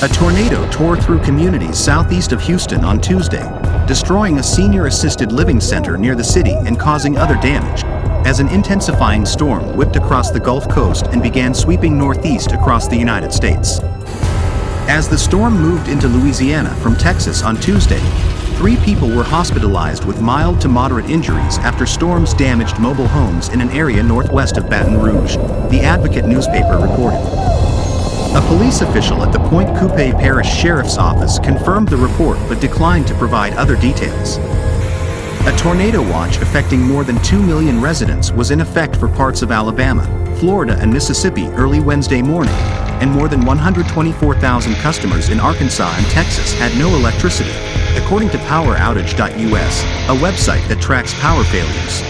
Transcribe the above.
A tornado tore through communities southeast of Houston on Tuesday, destroying a senior assisted living center near the city and causing other damage, as an intensifying storm whipped across the Gulf Coast and began sweeping northeast across the United States. As the storm moved into Louisiana from Texas on Tuesday, 3 people were hospitalized with mild to moderate injuries after storms damaged mobile homes in an area northwest of Baton Rouge, the Advocate newspaper reported. A police official at the Point Coupé Parish Sheriff's Office confirmed the report but declined to provide other details. A tornado watch affecting more than 2 million residents was in effect for parts of Alabama, Florida, and Mississippi early Wednesday morning, and more than 124,000 customers in Arkansas and Texas had no electricity, according to PowerOutage.us, a website that tracks power failures.